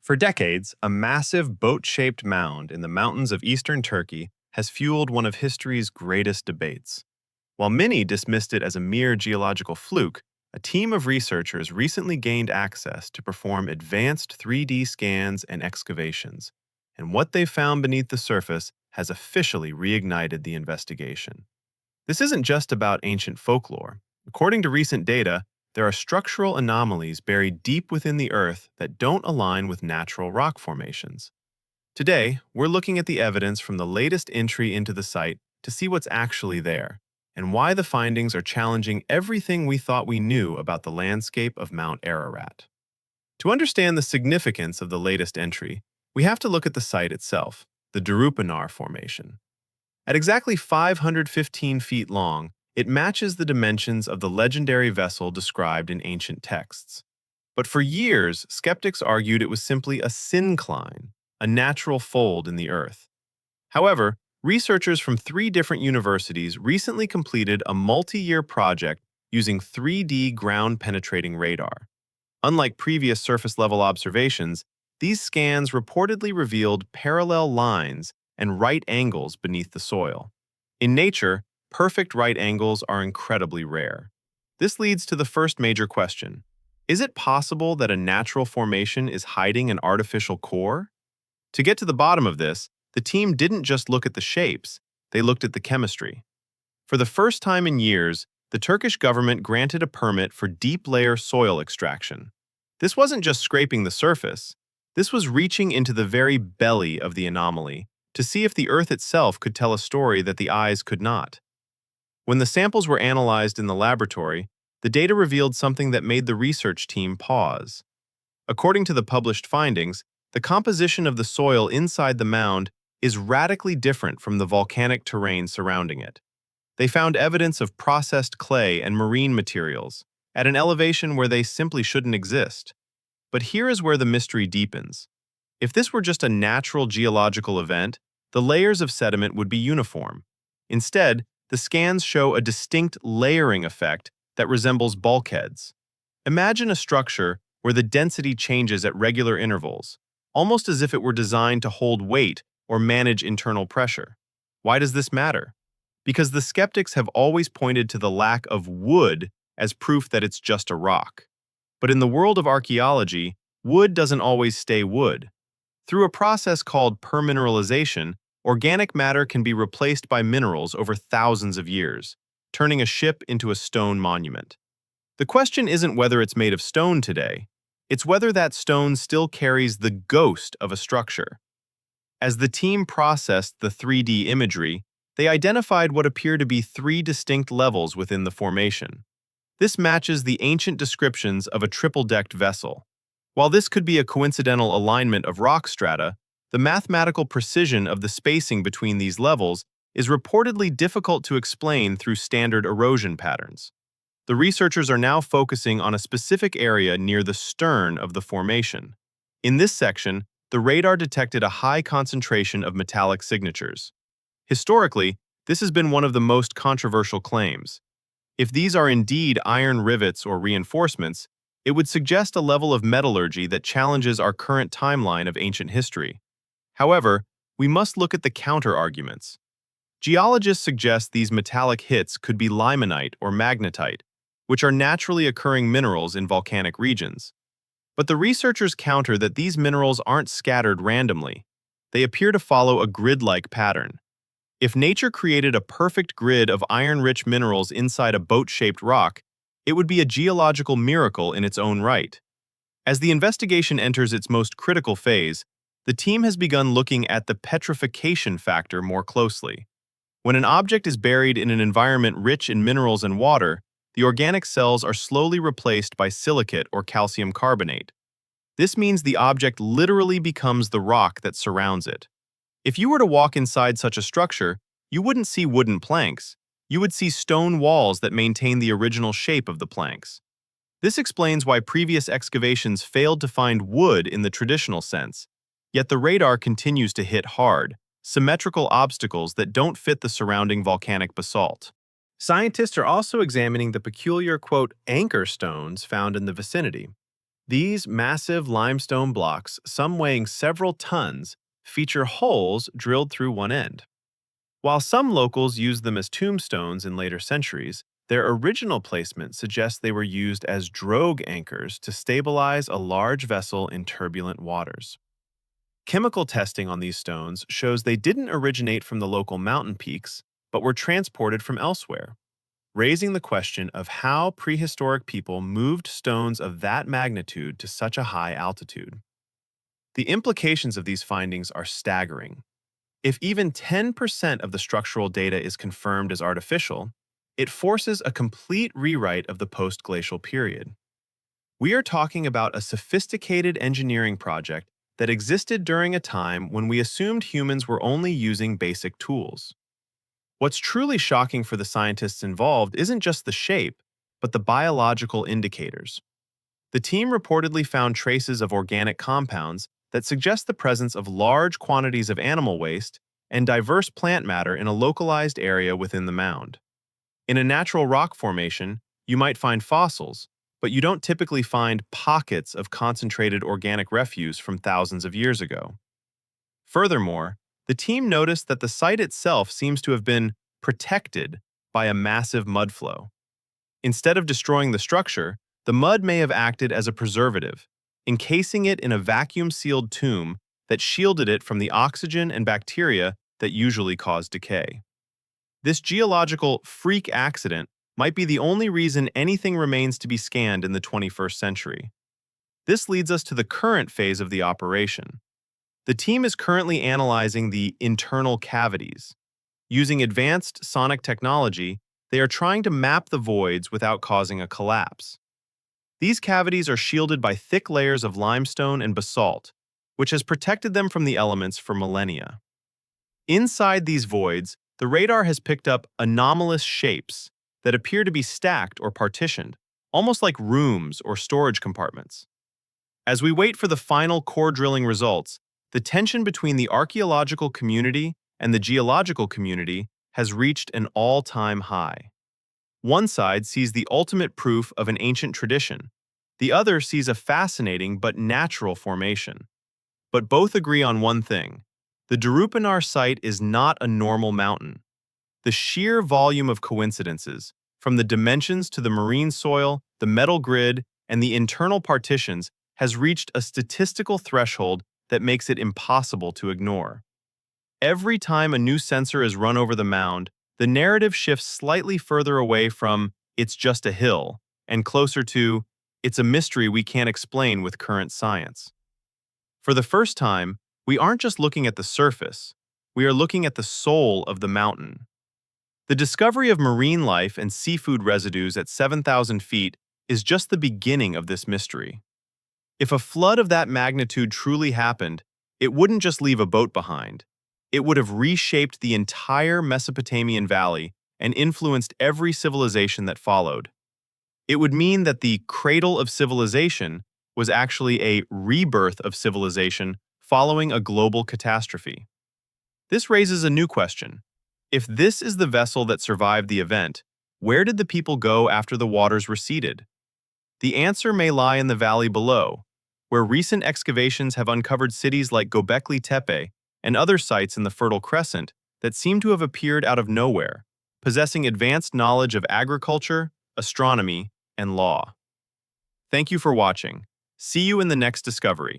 For decades, a massive boat-shaped mound in the mountains of eastern Turkey has fueled one of history's greatest debates. While many dismissed it as a mere geological fluke, a team of researchers recently gained access to perform advanced 3D scans and excavations, and what they found beneath the surface has officially reignited the investigation. This isn't just about ancient folklore. According to recent data, there are structural anomalies buried deep within the Earth that don't align with natural rock formations. Today, we're looking at the evidence from the latest entry into the site to see what's actually there, and why the findings are challenging everything we thought we knew about the landscape of Mount Ararat. To understand the significance of the latest entry, we have to look at the site itself, the Darupanar Formation. At exactly 515 feet long, it matches the dimensions of the legendary vessel described in ancient texts. But for years, skeptics argued it was simply a syncline, a natural fold in the Earth. However, researchers from 3 different universities recently completed a multi-year project using 3D ground-penetrating radar. Unlike previous surface-level observations, these scans reportedly revealed parallel lines and right angles beneath the soil. In nature, perfect right angles are incredibly rare. This leads to the first major question. Is it possible that a natural formation is hiding an artificial core? To get to the bottom of this, the team didn't just look at the shapes, they looked at the chemistry. For the first time in years, the Turkish government granted a permit for deep-layer soil extraction. This wasn't just scraping the surface. This was reaching into the very belly of the anomaly to see if the Earth itself could tell a story that the eyes could not. When the samples were analyzed in the laboratory, the data revealed something that made the research team pause. According to the published findings, the composition of the soil inside the mound is radically different from the volcanic terrain surrounding it. They found evidence of processed clay and marine materials at an elevation where they simply shouldn't exist. But here is where the mystery deepens. If this were just a natural geological event, the layers of sediment would be uniform. Instead, the scans show a distinct layering effect that resembles bulkheads. Imagine a structure where the density changes at regular intervals, almost as if it were designed to hold weight or manage internal pressure. Why does this matter? Because the skeptics have always pointed to the lack of wood as proof that it's just a rock. But in the world of archaeology, wood doesn't always stay wood. Through a process called permineralization, organic matter can be replaced by minerals over thousands of years, turning a ship into a stone monument. The question isn't whether it's made of stone today, it's whether that stone still carries the ghost of a structure. As the team processed the 3D imagery, they identified what appear to be 3 distinct levels within the formation. This matches the ancient descriptions of a triple-decked vessel. While this could be a coincidental alignment of rock strata, the mathematical precision of the spacing between these levels is reportedly difficult to explain through standard erosion patterns. The researchers are now focusing on a specific area near the stern of the formation. In this section, the radar detected a high concentration of metallic signatures. Historically, this has been one of the most controversial claims. If these are indeed iron rivets or reinforcements, it would suggest a level of metallurgy that challenges our current timeline of ancient history. However, we must look at the counter-arguments. Geologists suggest these metallic hits could be limonite or magnetite, which are naturally occurring minerals in volcanic regions. But the researchers counter that these minerals aren't scattered randomly. They appear to follow a grid-like pattern. If nature created a perfect grid of iron-rich minerals inside a boat-shaped rock, it would be a geological miracle in its own right. As the investigation enters its most critical phase, the team has begun looking at the petrification factor more closely. When an object is buried in an environment rich in minerals and water, the organic cells are slowly replaced by silicate or calcium carbonate. This means the object literally becomes the rock that surrounds it. If you were to walk inside such a structure, you wouldn't see wooden planks. You would see stone walls that maintain the original shape of the planks. This explains why previous excavations failed to find wood in the traditional sense. Yet the radar continues to hit hard, symmetrical obstacles that don't fit the surrounding volcanic basalt. Scientists are also examining the peculiar, quote, anchor stones found in the vicinity. These massive limestone blocks, some weighing several tons, feature holes drilled through one end. While some locals used them as tombstones in later centuries, their original placement suggests they were used as drogue anchors to stabilize a large vessel in turbulent waters. Chemical testing on these stones shows they didn't originate from the local mountain peaks, but were transported from elsewhere, raising the question of how prehistoric people moved stones of that magnitude to such a high altitude. The implications of these findings are staggering. If even 10% of the structural data is confirmed as artificial, it forces a complete rewrite of the post-glacial period. We are talking about a sophisticated engineering project that existed during a time when we assumed humans were only using basic tools. What's truly shocking for the scientists involved isn't just the shape, but the biological indicators. The team reportedly found traces of organic compounds that suggest the presence of large quantities of animal waste and diverse plant matter in a localized area within the mound. In a natural rock formation, you might find fossils, but you don't typically find pockets of concentrated organic refuse from thousands of years ago. Furthermore, the team noticed that the site itself seems to have been protected by a massive mudflow. Instead of destroying the structure, the mud may have acted as a preservative, encasing it in a vacuum-sealed tomb that shielded it from the oxygen and bacteria that usually cause decay. This geological freak accident might be the only reason anything remains to be scanned in the 21st century. This leads us to the current phase of the operation. The team is currently analyzing the internal cavities. Using advanced sonic technology, they are trying to map the voids without causing a collapse. These cavities are shielded by thick layers of limestone and basalt, which has protected them from the elements for millennia. Inside these voids, the radar has picked up anomalous shapes that appear to be stacked or partitioned, almost like rooms or storage compartments. As we wait for the final core drilling results, the tension between the archaeological community and the geological community has reached an all-time high. One side sees the ultimate proof of an ancient tradition. The other sees a fascinating but natural formation. But both agree on one thing. The Darupanar site is not a normal mountain. The sheer volume of coincidences, from the dimensions to the marine soil, the metal grid, and the internal partitions, has reached a statistical threshold that makes it impossible to ignore. Every time a new sensor is run over the mound, the narrative shifts slightly further away from "it's just a hill" and closer to "it's a mystery we can't explain with current science." For the first time, we aren't just looking at the surface, we are looking at the soul of the mountain. The discovery of marine life and seafood residues at 7,000 feet is just the beginning of this mystery. If a flood of that magnitude truly happened, it wouldn't just leave a boat behind. It would have reshaped the entire Mesopotamian valley and influenced every civilization that followed. It would mean that the cradle of civilization was actually a rebirth of civilization following a global catastrophe. This raises a new question. If this is the vessel that survived the event, where did the people go after the waters receded? The answer may lie in the valley below, where recent excavations have uncovered cities like Göbekli Tepe and other sites in the Fertile Crescent that seem to have appeared out of nowhere, possessing advanced knowledge of agriculture, astronomy, and law. Thank you for watching. See you in the next discovery.